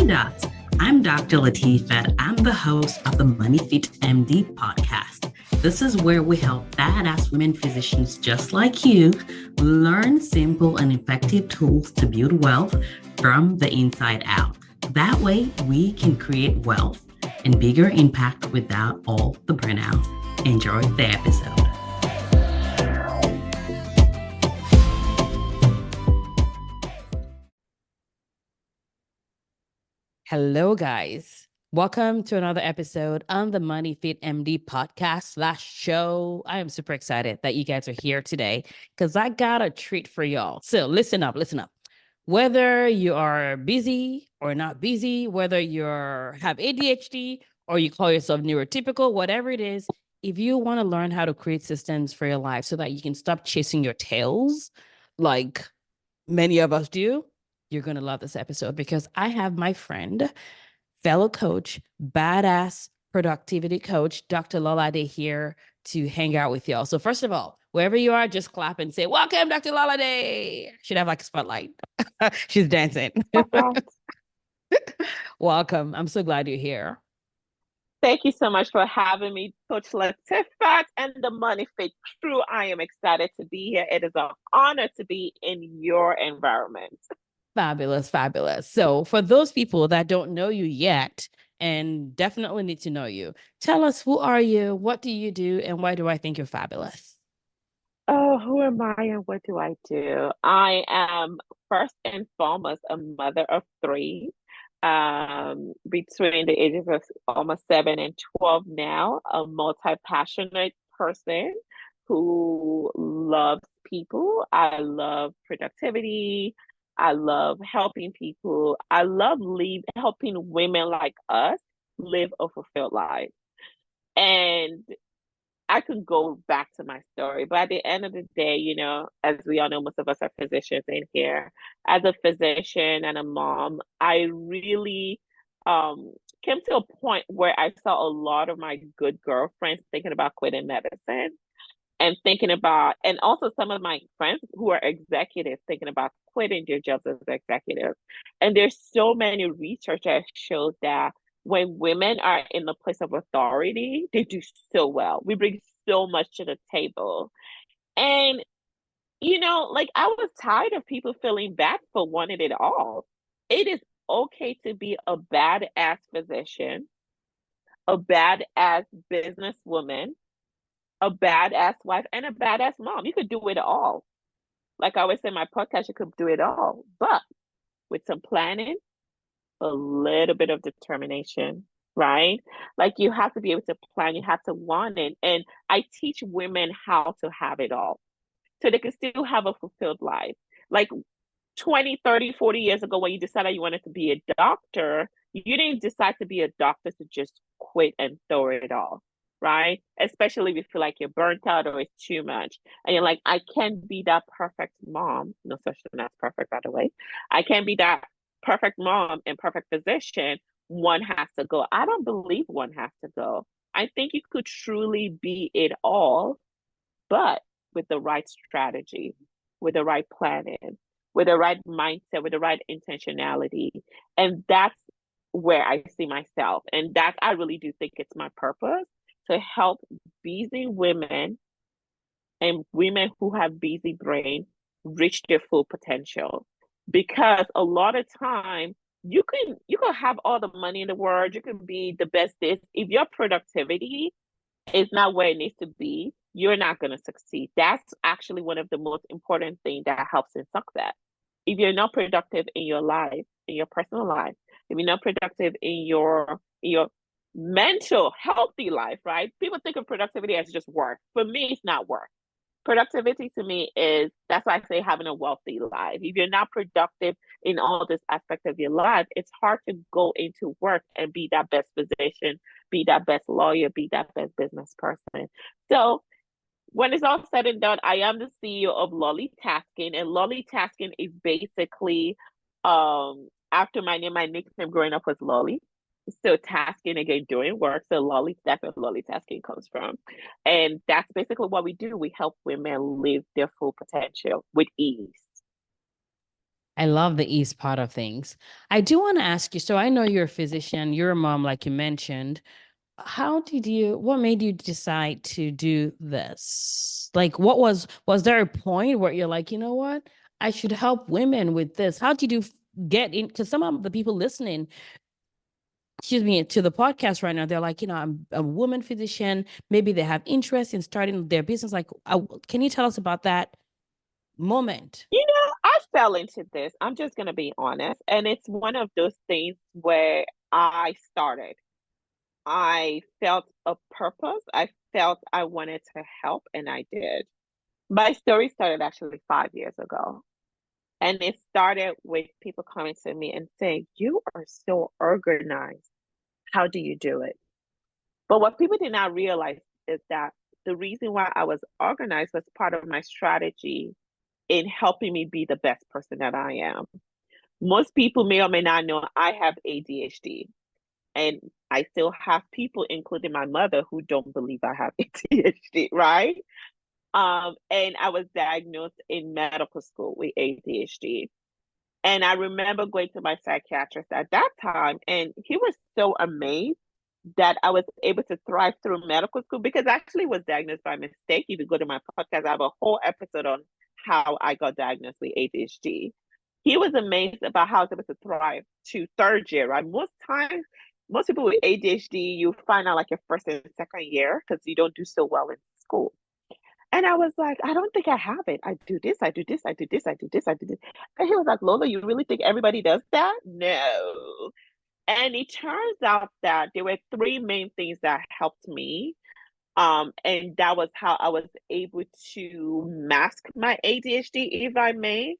Dots. I'm Dr. Latifat. I'm the host of the MoneyfitMD Podcast. This is where we help badass women physicians just like you learn simple and effective tools to build wealth from the inside out. That way, we can create wealth and bigger impact without all the burnout. Enjoy the episode. Hello, guys. Welcome to another episode on the MoneyfitMD podcast / show. I am super excited that you guys are here today because I got a treat for y'all. So listen up. Whether you are busy or not busy, whether you have ADHD or you call yourself neurotypical, whatever it is, if you want to learn how to create systems for your life so that you can stop chasing your tails like many of us do, you're going to love this episode because I have my friend, fellow coach, badass productivity coach, Dr. Lola here to hang out with y'all. So first of all, wherever you are, just clap and say, welcome, Dr. Lola. Should have like a spotlight. She's dancing. Welcome. I'm so glad you're here. Thank you so much for having me, Coach Latifat and the Money Fit crew. I am excited to be here. It is an honor to be in your environment. Fabulous. So for those people that don't know you yet and definitely need to know you, tell us, who are you? What do you do? And why do I think you're fabulous? Oh, who am I and what do I do? I am first and foremost a mother of three, between the ages of almost 7 and 12 now, a multi-passionate person who loves people. I love productivity. I love helping people. I love helping women like us live a fulfilled life. And I could go back to my story, but at the end of the day, as we all know, most of us are physicians in here. As a physician and a mom, I really came to a point where I saw a lot of my good girlfriends thinking about quitting medicine and and also some of my friends who are executives thinking about quitting their jobs as executives. And there's so many research that shows that when women are in the place of authority, they do so well. We bring so much to the table. And, I was tired of people feeling bad for wanting it all. It is okay to be a badass physician, a badass businesswoman, a badass wife, and a badass mom. You could do it all. Like I always say in my podcast, you could do it all. But with some planning, a little bit of determination, right? Like you have to be able to plan, you have to want it. And I teach women how to have it all so they can still have a fulfilled life. Like 20, 30, 40 years ago, when you decided you wanted to be a doctor, you didn't decide to be a doctor to just quit and throw it all, right? Especially if you feel like you're burnt out or it's too much. And you're like, I can't be that perfect mom. No such thing as perfect, by the way. I can't be that perfect mom and perfect physician. One has to go. I don't believe one has to go. I think you could truly be it all, but with the right strategy, with the right planning, with the right mindset, with the right intentionality. And that's where I see myself. And I really do think it's my purpose to help busy women and women who have busy brain reach their full potential. Because a lot of time you can have all the money in the world, you can be the best this. If your productivity is not where it needs to be, you're not going to succeed. That's actually one of the most important things that helps in success. If you're not productive in your life, in your personal life, if you're not productive in your mental healthy life, right? People think of productivity as just work. For me, it's not work. Productivity to me that's why I say having a wealthy life. If you're not productive in all this aspect of your life, it's hard to go into work and be that best physician, be that best lawyer, be that best business person. So when it's all said and done, I am the CEO of Lola, and Lola is basically after my name. My nickname growing up was Lolly. So tasking, again, doing work. So Lola, that's where Lola comes from. And that's basically what we do. We help women live their full potential with ease. I love the ease part of things. I do want to ask you, so I know you're a physician, you're a mom, like you mentioned. What made you decide to do this? Like, was there a point where you're like, you know what? I should help women with this. How did you get in? Because some of the people listening, excuse me, to the podcast right now, they're like, I'm a woman physician. Maybe they have interest in starting their business. Like, can you tell us about that moment? I fell into this. I'm just going to be honest. And it's one of those things where I started. I felt a purpose. I felt I wanted to help, and I did. My story started actually 5 years ago. And it started with people coming to me and saying, "You are so organized. How do you do it?" But what people did not realize is that the reason why I was organized was part of my strategy in helping me be the best person that I am. Most people may or may not know I have ADHD, and I still have people, including my mother, who don't believe I have ADHD, right? And I was diagnosed in medical school with ADHD. And I remember going to my psychiatrist at that time, and he was so amazed that I was able to thrive through medical school because I actually was diagnosed by mistake. If you go to my podcast, I have a whole episode on how I got diagnosed with ADHD. He was amazed about how I was able to thrive to third year, right? Most people with ADHD, you find out like your first and second year because you don't do so well in school. And I was like, I don't think I have it. I do this, I do this, I do this, I do this, I do this. And he was like, Lola, you really think everybody does that? No. And it turns out that there were three main things that helped me. And that was how I was able to mask my ADHD, if I may.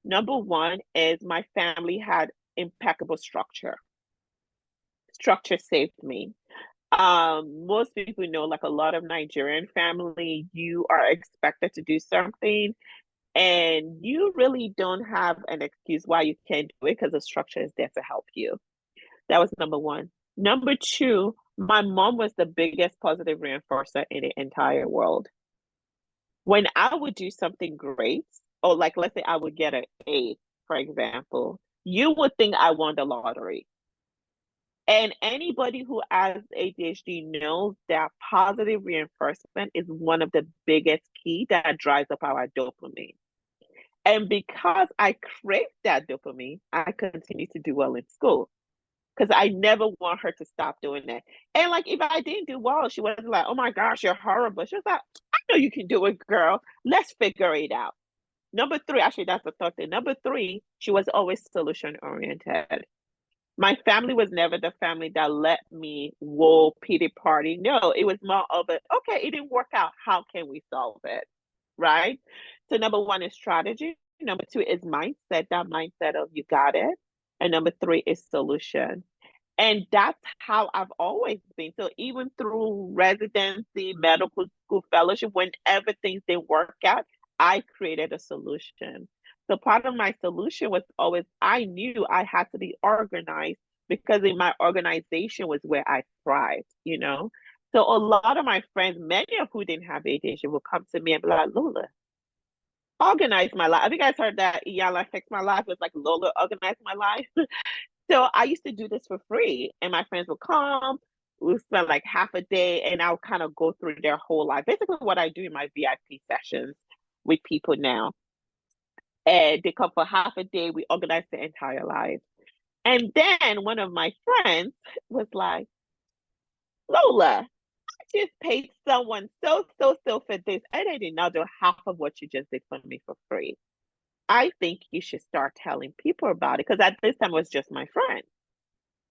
Number one is my family had impeccable structure. Structure saved me. Most people know, like a lot of Nigerian family, you are expected to do something and you really don't have an excuse why you can't do it because the structure is there to help you. That was number one. Number two, my mom was the biggest positive reinforcer in the entire world. When I would do something great, or like let's say I would get an A, for example, you would think I won the lottery. And anybody who has ADHD knows that positive reinforcement is one of the biggest key that drives up our dopamine. And because I crave that dopamine, I continue to do well in school because I never want her to stop doing that. And like if I didn't do well, she wasn't like, "Oh my gosh, you're horrible." She was like, "I know you can do it, girl. Let's figure it out." Number three, actually, that's the third thing. Number three, she was always solution oriented. My family was never the family that let me whoa pity party. No, it was more of a okay, it didn't work out. How can we solve it? Right? So number one is strategy. Number two is mindset, that mindset of you got it. And number three is solution. And that's how I've always been. So even through residency, medical school fellowship, whenever things didn't work out, I created a solution. So part of my solution was always I knew I had to be organized because in my organization was where I thrived. So a lot of my friends, many of who didn't have ADHD, will come to me and be like, Lola, organize my life. Have you guys heard that Iyala Fix My Life was like Lola organize my life? So I used to do this for free, and my friends would come. We would spend like half a day, and I'll kind of go through their whole life. Basically, what I do in my VIP sessions with people now. And they come for half a day. We organize their entire life. And then one of my friends was like, Lola, I just paid someone so for this. And I did not do half of what you just did for me for free. I think you should start telling people about it. Because at this time, it was just my friend.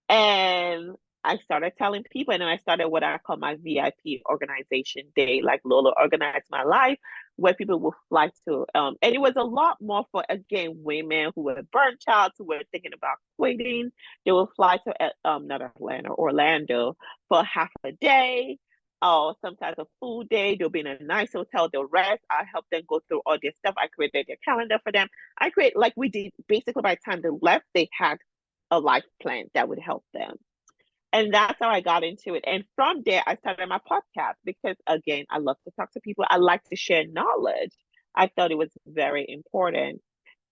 And I started telling people, and then I started what I call my VIP organization day, like Lola Organized My Life, where people will fly to. And it was a lot more for, again, women who were burnt out, who were thinking about quitting. They will fly to, not Atlanta, Orlando for half a day, or sometimes a full day. They'll be in a nice hotel, they'll rest. I help them go through all their stuff. I created their calendar for them. I create, like we did, basically by the time they left, they had a life plan that would help them. And that's how I got into it. And from there, I started my podcast because, again, I love to talk to people. I like to share knowledge. I thought it was very important.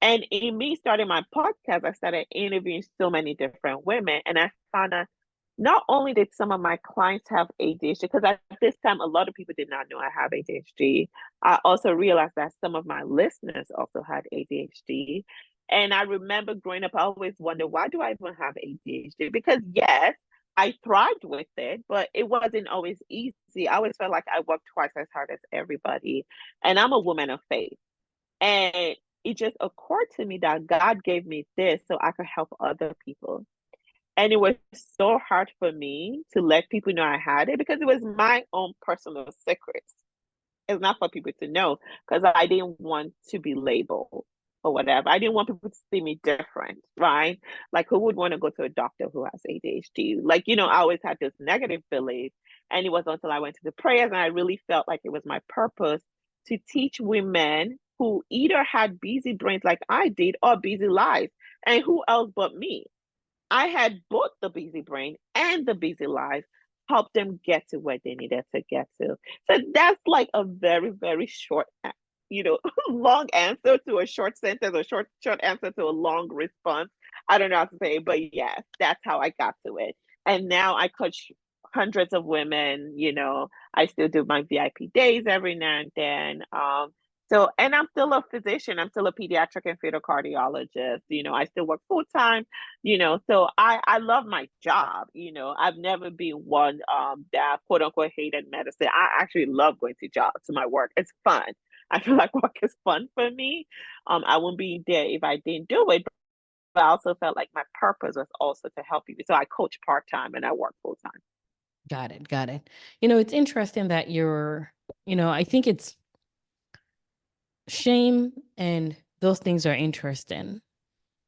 And in me starting my podcast, I started interviewing so many different women, and I found out not only did some of my clients have ADHD, because at this time, a lot of people did not know I have ADHD. I also realized that some of my listeners also had ADHD. And I remember growing up, I always wondered, why do I even have ADHD? Because yes, I thrived with it, but it wasn't always easy. I always felt like I worked twice as hard as everybody. And I'm a woman of faith. And it just occurred to me that God gave me this so I could help other people. And it was so hard for me to let people know I had it because it was my own personal secrets. It's not for people to know because I didn't want to be labeled or whatever. I didn't want people to see me different, right? Like, who would want to go to a doctor who has ADHD? Like, I always had this negative belief. And it was until I went to the prayers and I really felt like it was my purpose to teach women who either had busy brains like I did or busy lives. And who else but me? I had both the busy brain and the busy life, help them get to where they needed to get to. So that's like a very, very short, long answer to a short sentence, or short answer to a long response. I don't know how to say it, but yes, that's how I got to it. And now I coach hundreds of women. I still do my VIP days every now and then. And I'm still a physician. I'm still a pediatric and fetal cardiologist. I still work full time. So I love my job. I've never been one that quote unquote hated medicine. I actually love going to my work. It's fun. I feel like work is fun for me. I wouldn't be there if I didn't do it. But I also felt like my purpose was also to help people. So I coach part time and I work full time. Got it. Got it. It's interesting that I think it's shame and those things are interesting.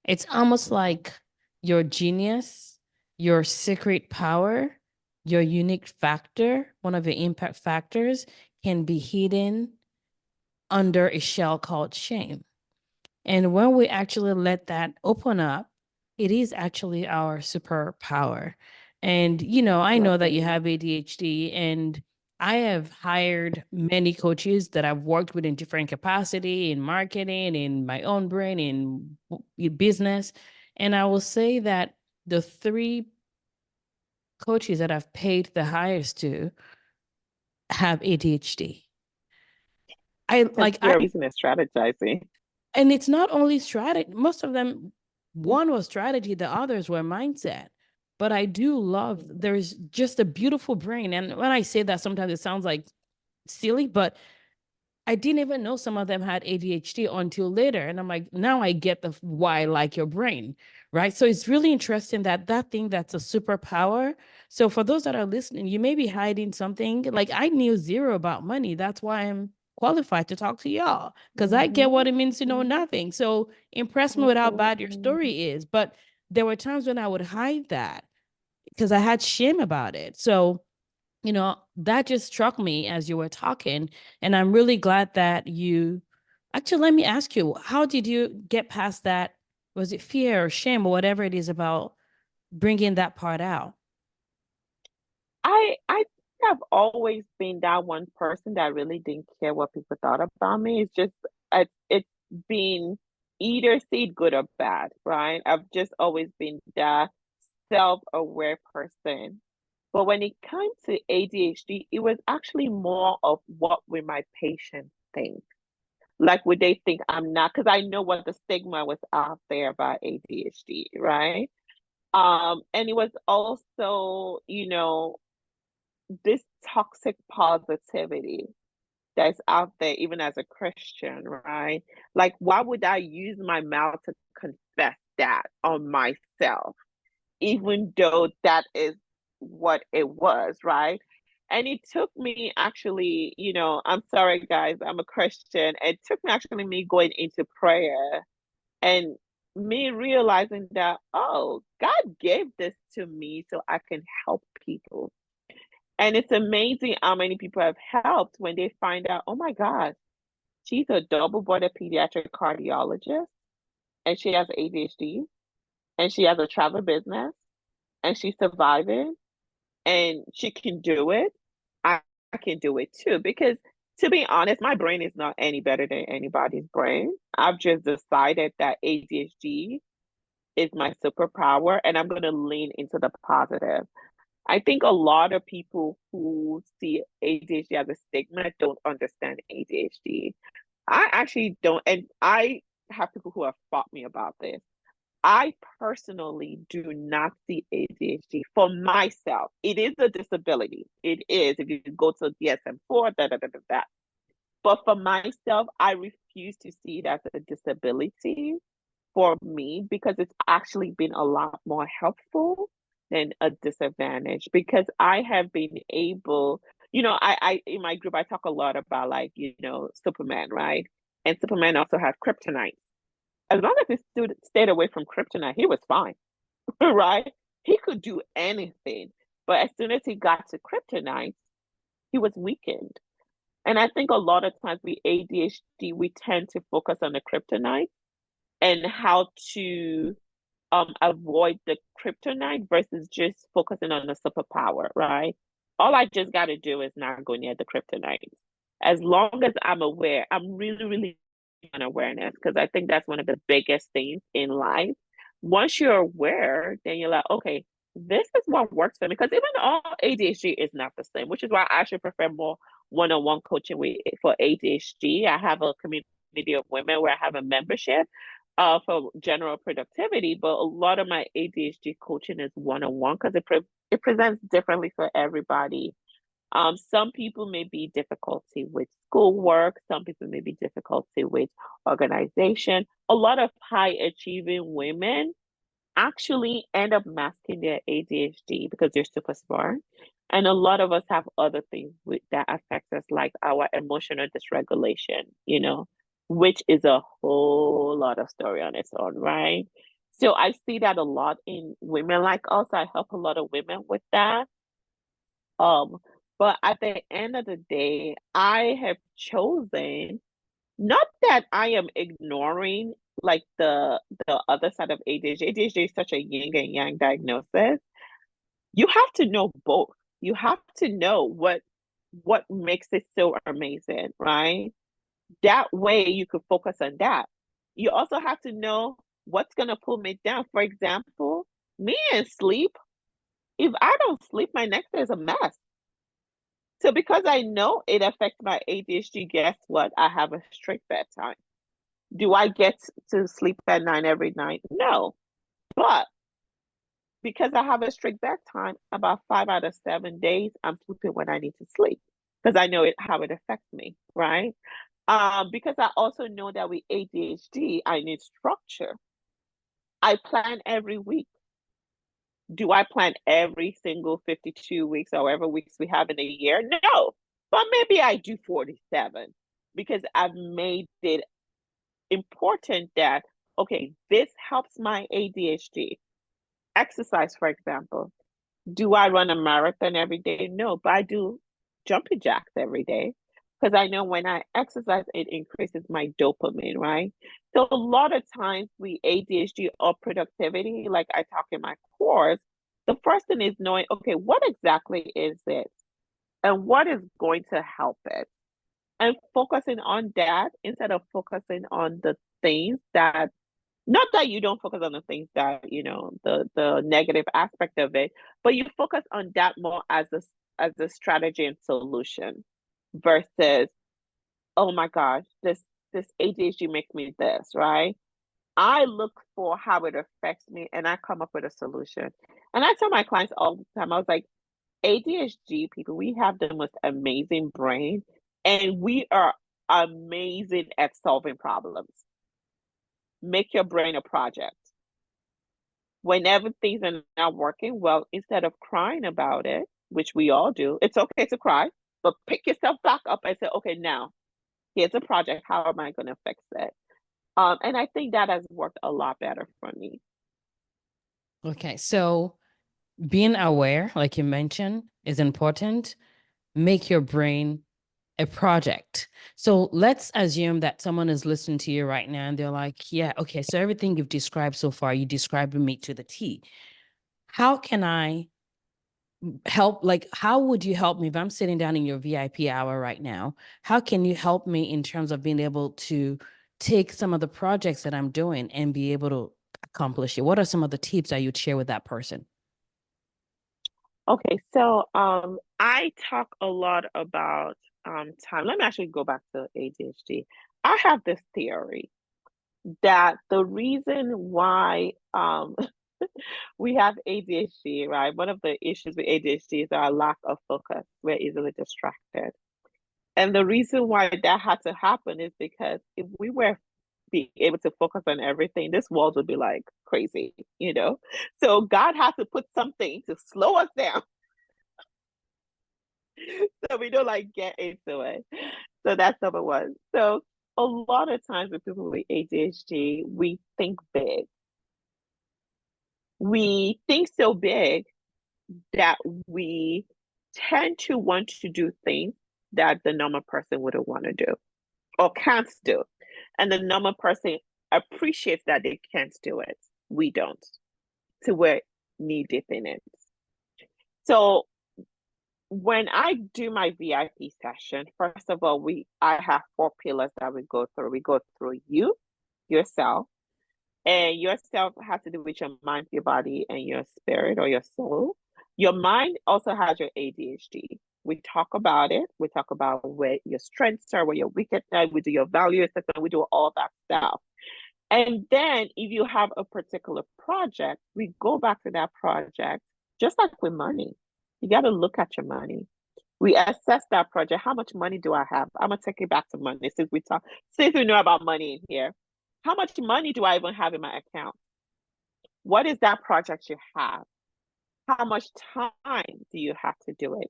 It's almost like your genius, your secret power, your unique factor, one of your impact factors can be hidden under a shell called shame. And when we actually let that open up, it is actually our superpower. And, I know that you have ADHD, and I have hired many coaches that I've worked with in different capacity, in marketing, in my own brain, in business. And I will say that the 3 coaches that I've paid the highest to have ADHD. Your reason is strategizing. And it's not only strategy. Most of them, one was strategy, the others were mindset. But I do love, there's just a beautiful brain. And when I say that, sometimes it sounds like silly, but I didn't even know some of them had ADHD until later. And I'm like, now I get the why I like your brain, right? So it's really interesting that thing that's a superpower. So for those that are listening, you may be hiding something. Like, I knew zero about money. That's why I'm qualified to talk to y'all, because I get what it means to know nothing. So impress me with how bad your story is. But there were times when I would hide that because I had shame about it. So that just struck me as you were talking. And I'm really glad that actually, let me ask you, how did you get past that? Was it fear or shame or whatever it is about bringing that part out? I have always been that one person that really didn't care what people thought about me. It's just it's been either see it good or bad, right? I've just always been that self-aware person. But when it came to ADHD, it was actually more of what will my patients think? Like, would they think I'm not? Because I know what the stigma was out there about ADHD, right? And it was also, this toxic positivity that's out there, even as a Christian, right? Like, why would I use my mouth to confess that on myself, even though that is what it was, right? And it took me actually, I'm sorry, guys, I'm a Christian. It took me actually me going into prayer and me realizing that, oh, God gave this to me so I can help people. And it's amazing how many people have helped when they find out, oh my God, she's a double boarded pediatric cardiologist and she has ADHD and she has a travel business and she's surviving and she can do it. I can do it too. Because To be honest, my brain is not any better than anybody's brain. I've just decided that ADHD is my superpower and I'm going to lean into the positive. I think a lot of people who see ADHD as a stigma don't understand ADHD. I actually don't, and I have people who have fought me about this. I personally do not see ADHD for myself. It is a disability. It is. If you go to DSM-4, da da da da da. But for myself, I refuse to see it as a disability for me because it's actually been a lot more helpful than a disadvantage because I have been able, I in my group I talk a lot about like, Superman, right? And Superman also had kryptonite. As long as he stayed away from kryptonite, he was fine, right? He could do anything. But as soon as he got to kryptonite, he was weakened. And I think a lot of times we ADHD, we tend to focus on the kryptonite and how to avoid the kryptonite versus just focusing on the superpower, right? All I just got to do is not go near the kryptonite. As long as I'm aware, I'm really, really on awareness because I think that's one of the biggest things in life. Once you're aware, then you're like, okay, this is what works for me. Because even all ADHD is not the same, which is why I should prefer more one-on-one coaching for ADHD. I have a community of women where I have a membership for general productivity, but a lot of my ADHD coaching is one-on-one because it presents differently for everybody. Some people may be difficulty with schoolwork. Some people may be difficulty with organization. A lot of high achieving women actually end up masking their ADHD because they're super smart. And a lot of us have other things that affect us, like our emotional dysregulation, which is a whole lot of story on its own, right? So I see that a lot in women like us. I help a lot of women with that. Um, but at the end of the day, I have chosen not that I am ignoring like the other side of ADHD. ADHD is such a yin and yang diagnosis. You have to know both. You have to know what makes it so amazing, right? That way you could focus on that. You also have to know what's gonna pull me down. For example, me and sleep. If I don't sleep, my next day is a mess. So because I know it affects my ADHD, guess what? I have a strict bedtime. Do I get to sleep at 9 every night? No. But because I have a strict bedtime, about 5 out of 7 days, I'm sleeping when I need to sleep because I know how it affects me, right? Because I also know that with ADHD, I need structure. I plan every week. Do I plan every single 52 weeks, however weeks we have in a year? No, but maybe I do 47 because I've made it important that, okay, this helps my ADHD. Exercise, for example. Do I run a marathon every day? No, but I do jumping jacks every day because I know when I exercise, it increases my dopamine, right? So a lot of times we ADHD or productivity, like I talk in my course, the first thing is knowing, okay, what exactly is it and what is going to help it? And focusing on that instead of focusing on the things that not that you don't focus on the things that the negative aspect of it, but you focus on that more as a strategy and solution versus, oh my gosh, this ADHD makes me this, right? I look for how it affects me and I come up with a solution. And I tell my clients all the time, I was like, ADHD people, we have the most amazing brain and we are amazing at solving problems. Make your brain a project. Whenever things are not working well, instead of crying about it, which we all do, it's okay to cry, but pick yourself back up and say, okay, now here's a project. How am I going to fix it? And I think that has worked a lot better for me. Okay, so being aware, like you mentioned, is important. Make your brain a project. So let's assume that someone is listening to you right now and they're like, yeah, okay, so everything you've described so far, you described me to the T. How can I help, like, how would you help me if I'm sitting down in your VIP hour right now? How can you help me in terms of being able to take some of the projects that I'm doing and be able to accomplish it? What are some of the tips that you'd share with that person? Okay, so I talk a lot about time. Let me actually go back to ADHD. I have this theory that the reason why we have ADHD, right? One of the issues with ADHD is our lack of focus. We're easily distracted. And the reason why that had to happen is because if we were be able to focus on everything, this world would be like crazy, you know? So God had to put something to slow us down so we don't like get into it. So that's number one. So a lot of times with people with ADHD, we think big. We think so big that we tend to want to do things that the normal person wouldn't want to do or can't do. And the normal person appreciates that they can't do it. We don't. So we're knee deep in it. So when I do my VIP session, first of all, I have 4 pillars that we go through. We go through you, yourself, and yourself has to do with your mind, your body, and your spirit or your soul. Your mind also has your ADHD. We talk about it. We talk about where your strengths are, where your weaknesses are. We do your value assessment. We do all that stuff. And then if you have a particular project, we go back to that project, just like with money. You got to look at your money. We assess that project. How much money do I have? I'm gonna take it back to money since we know about money in here. How much money do I even have in my account? What is that project you have? How much time do you have to do it?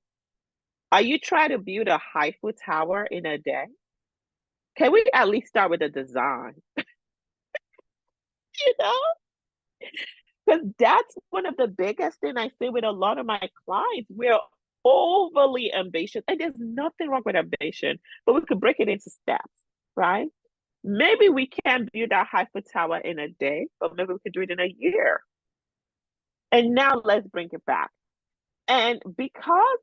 Are you trying to build a Eiffel Tower in a day? Can we at least start with the design? You know, because that's one of the biggest thing I see with a lot of my clients. We're overly ambitious, and there's nothing wrong with ambition, but we could break it into steps, right? Maybe we can't build that Eiffel Tower in a day, but maybe we could do it in a year. And now let's bring it back. And because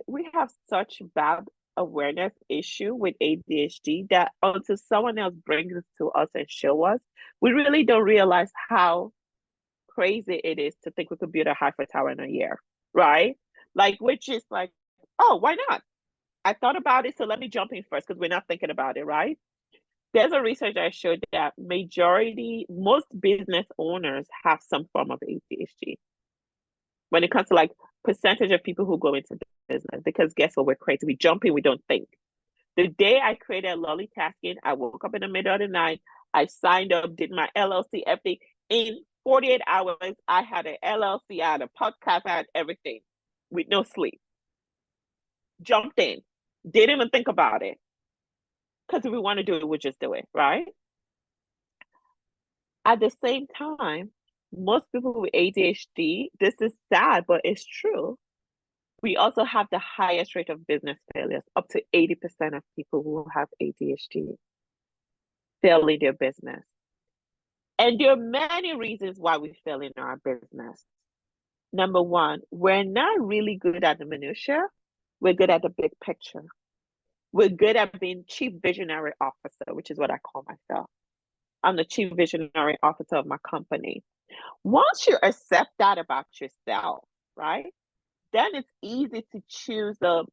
we have such bad awareness issue with ADHD that until someone else brings it to us and show us, we really don't realize how crazy it is to think we could build a Eiffel Tower in a year, right? Like, which is like, oh, why not? I thought about it, so let me jump in first because we're not thinking about it, right? There's a research that showed that most business owners have some form of ADHD when it comes to like percentage of people who go into business. Because guess what? We're crazy. We jump in, we don't think. The day I created Lolly Tasking, I woke up in the middle of the night. I signed up, did my LLC, everything. In 48 hours, I had an LLC, I had a podcast, I had everything with no sleep. Jumped in, didn't even think about it. Because if we want to do it, we'll just do it, right? At the same time, most people with ADHD, this is sad, but it's true. We also have the highest rate of business failures. Up to 80% of people who have ADHD fail in their business. And there are many reasons why we fail in our business. Number one, we're not really good at the minutiae. We're good at the big picture. We're good at being chief visionary officer, which is what I call myself. I'm the chief visionary officer of my company. Once you accept that about yourself, right, then it's easy to choose a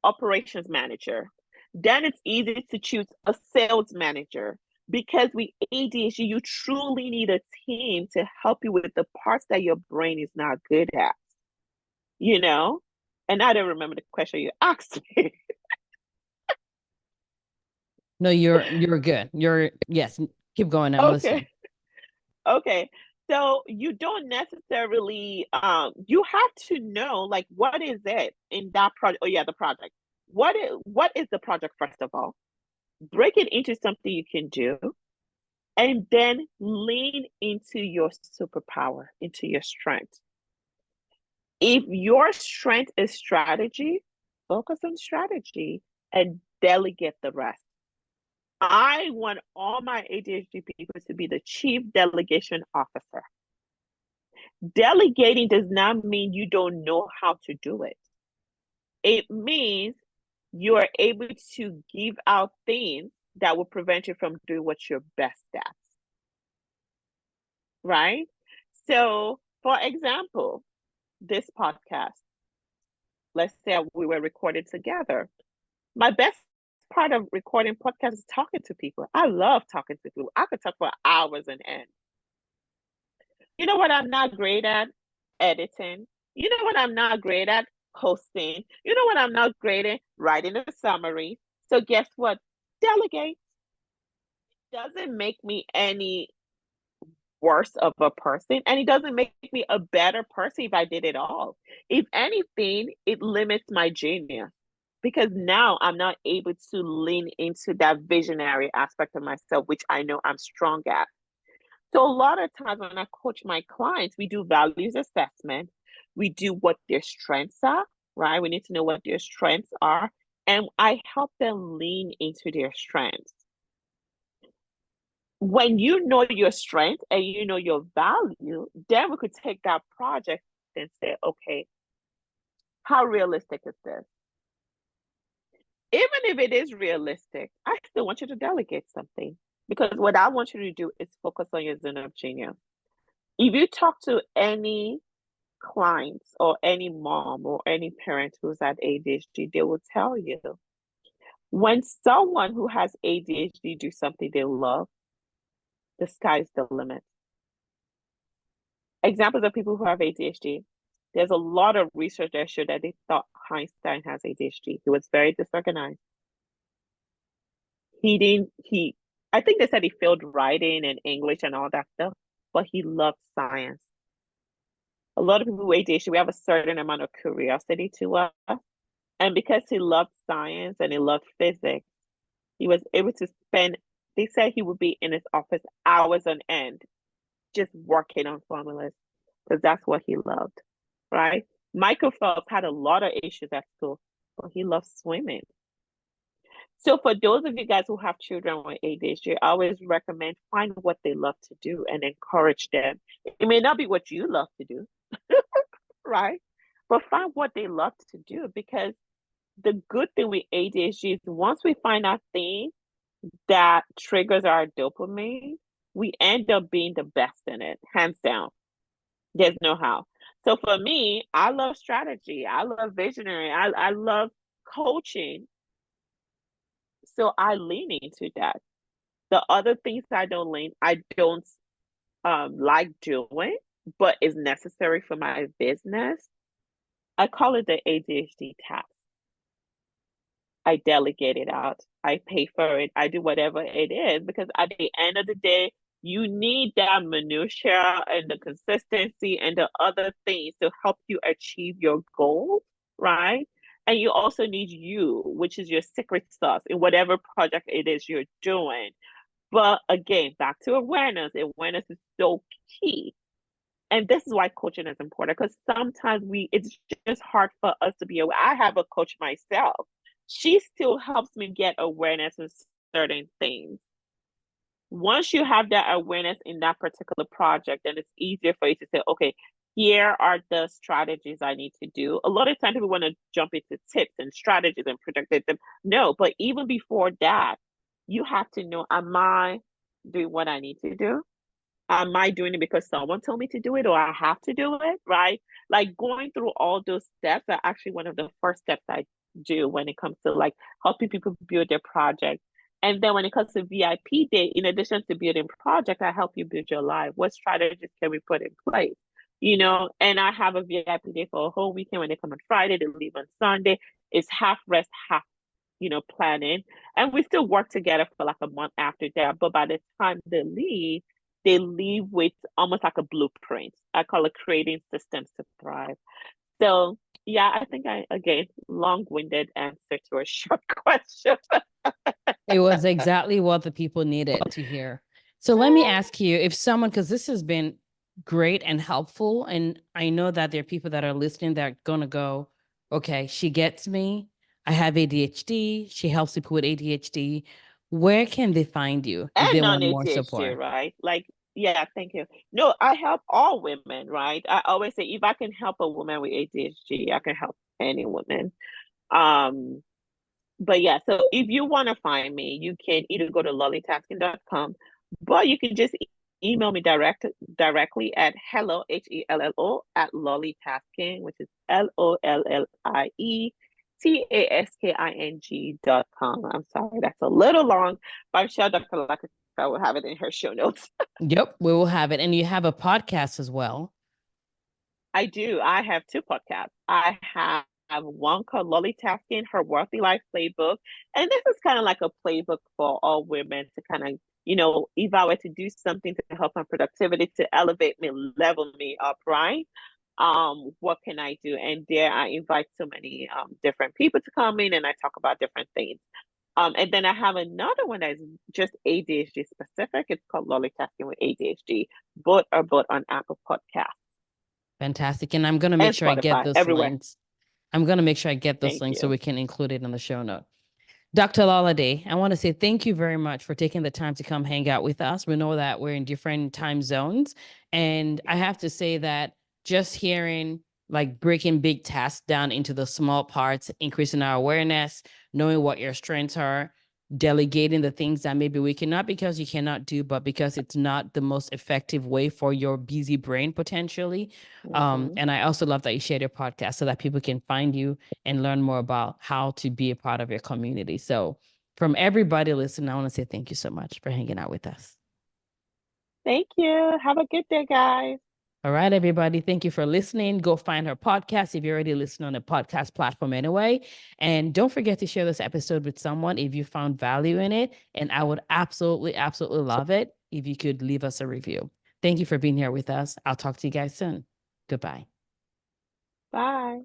operations manager. Then it's easy to choose a sales manager because with ADHD, you truly need a team to help you with the parts that your brain is not good at, you know? And I don't remember the question you asked me. No, you're good. Yes, keep going. I'm listening. Okay. So you don't necessarily you have to know like what is it in that project. Oh yeah, the project. What is the project first of all? Break it into something you can do and then lean into your superpower, into your strength. If your strength is strategy, focus on strategy and delegate the rest. I want all my ADHD people to be the chief delegation officer. Delegating does not mean you don't know how to do it. It means you are able to give out things that will prevent you from doing what you're best at. Right? So, for example, this podcast, let's say we were recording together. My best part of recording podcasts is talking to people. I love talking to people. I could talk for hours and end. You know what I'm not great at? Editing. You know what I'm not great at? Hosting. You know what I'm not great at? Writing a summary. So guess what? Delegate. Doesn't make me any worse of a person, and it doesn't make me a better person if I did it all. If anything, it limits my genius because now I'm not able to lean into that visionary aspect of myself, which I know I'm strong at. So a lot of times when I coach my clients, we do values assessment. We do what their strengths are, right? We need to know what their strengths are. And I help them lean into their strengths. When you know your strength and you know your value, then we could take that project and say, okay, how realistic is this? Even if it is realistic, I still want you to delegate something because what I want you to do is focus on your zone of genius. If you talk to any clients or any mom or any parent who's at ADHD, they will tell you when someone who has ADHD do something they love, the sky's the limit. Examples of people who have ADHD. There's a lot of research that showed that they thought Einstein has ADHD. He was very disorganized. I think they said he failed writing and English and all that stuff, but he loved science. A lot of people with ADHD, we have a certain amount of curiosity to us. And because he loved science and he loved physics, he was able to spend, they said he would be in his office hours on end, just working on formulas, because that's what he loved, right? Michael Phelps had a lot of issues at school, but he loved swimming. So for those of you guys who have children with ADHD, I always recommend find what they love to do and encourage them. It may not be what you love to do, right? But find what they love to do, because the good thing with ADHD is once we find that thing that triggers our dopamine, we end up being the best in it, hands down. There's no how. So for me, I love strategy. I love visionary. I love coaching. So I lean into that. The other things I don't like doing, but is necessary for my business. I call it the ADHD task. I delegate it out. I pay for it. I do whatever it is because at the end of the day, you need that minutia and the consistency and the other things to help you achieve your goal, right? And you also need you, which is your secret sauce in whatever project it is you're doing. But again, back to awareness. Awareness is so key. And this is why coaching is important because sometimes it's just hard for us to be aware. I have a coach myself. She still helps me get awareness in certain things. Once you have that awareness in that particular project, then it's easier for you to say, okay, here are the strategies I need to do. A lot of times people want to jump into tips and strategies and predict them. No, but even before that, you have to know, am I doing what I need to do? Am I doing it because someone told me to do it or I have to do it, right? Like going through all those steps are actually one of the first steps I do when it comes to like helping people build their project. And then when it comes to VIP day, in addition to building project, I help you build your life. What strategies can we put in place? And I have a VIP day for a whole weekend. When they come on Friday, they leave on Sunday. It's half rest, half, planning. And we still work together for like a month after that. But by the time they leave with almost like a blueprint. I call it creating systems to thrive. So yeah, I think again, long-winded answer to a short question. It was exactly what the people needed to hear. So let me ask you, if someone, because this has been great and helpful, and I know that there are people that are listening that are going to go, okay, she gets me. I have ADHD. She helps people with ADHD. Where can they find you if And they want more non-ADHD, support? right? Like Yeah, thank you. No, I help all women, right? I always say if I can help a woman with ADHD, I can help any woman. Um, but yeah, so if you want to find me, you can either go to lollytasking.com, but you can just email me directly at hello, HELLO, at lollytasking, which is LOLLIETASKING.com. I'm sorry, that's a little long, but I'm sure Dr. Lakota will have it in her show notes. Yep, we will have it. And you have a podcast as well. I do. I have two podcasts. I have one called Lolly Tasking, Her Wealthy Life Playbook. And this is kind of like a playbook for all women to kind of, if I were to do something to help my productivity, to elevate me, level me up, right? What can I do? And there I invite so many different people to come in and I talk about different things. And then I have another one that's just ADHD specific. It's called Lolly Tasking with ADHD. Both are on Apple Podcasts. Fantastic. And I'm going to make And sure I get Spotify, those everywhere. links. I'm going to make sure I get those Thank links so you. we can include it in the show note. Dr. Lola Day, I want to say thank you very much for taking the time to come hang out with us. We know that we're in different time zones. And I have to say that just hearing like breaking big tasks down into the small parts, increasing our awareness, knowing what your strengths are, delegating the things that maybe we cannot because you cannot do, but because it's not the most effective way for your busy brain potentially. And I also love that you shared your podcast so that people can find you and learn more about how to be a part of your community. So from everybody listening, I want to say thank you so much for hanging out with us. Thank you. Have a good day, guys. All right, everybody. Thank you for listening. Go find her podcast if you're already listening on a podcast platform anyway. And don't forget to share this episode with someone if you found value in it. And I would absolutely, absolutely love it if you could leave us a review. Thank you for being here with us. I'll talk to you guys soon. Goodbye. Bye.